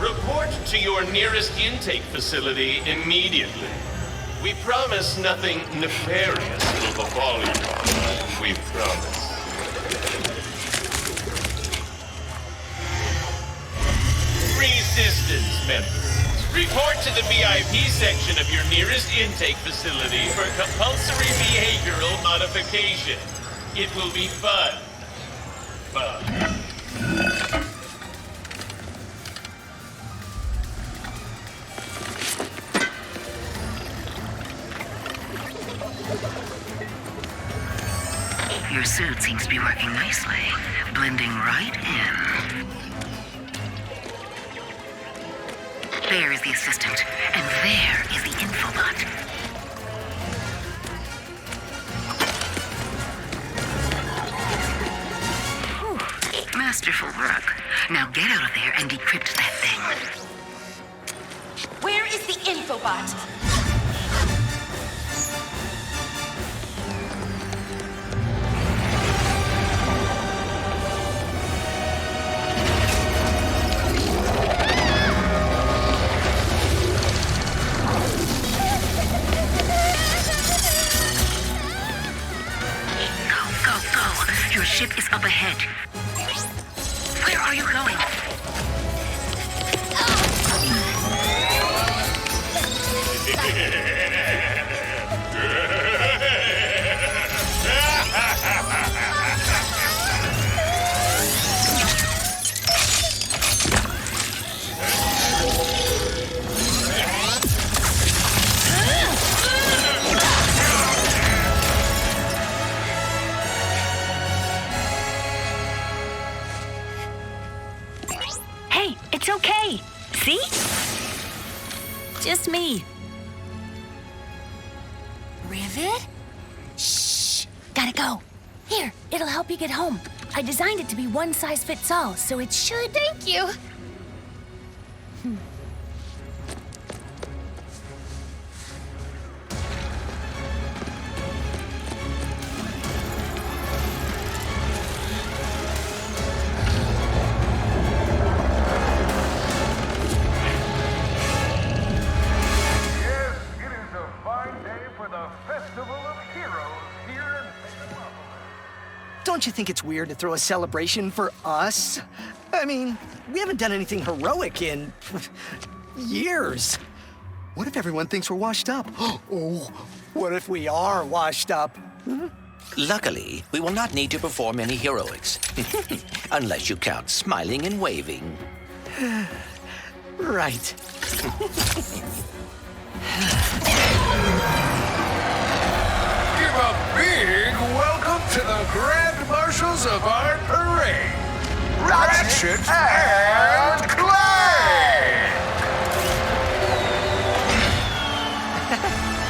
Report to your nearest intake facility immediately. We promise nothing nefarious will befall you. We promise. Resistance members, report to the VIP section of your nearest intake facility for compulsory behavioral modification. It will be fun. Fun. Your suit seems to be working nicely, blending right in. There is the assistant, and there is the infobot. Whew. Masterful work. Now get out of there and decrypt that thing. Where is the infobot? Your ship is up ahead. Where are you going? It's okay. See? Just me. Rivet? Shh. Gotta go. Here, it'll help you get home. I designed it to be one size fits all, so it should... Thank you. Don't you think it's weird to throw a celebration for us? I mean, we haven't done anything heroic in years. What if everyone thinks we're washed up? Oh, what if we are washed up? Luckily, we will not need to perform any heroics. Unless you count smiling and waving. Right. Give a big welcome to the Grand Marshals of our parade, Ratchet and Clank!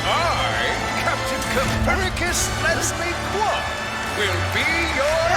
I, Captain Copernicus Leslie Quad, will be your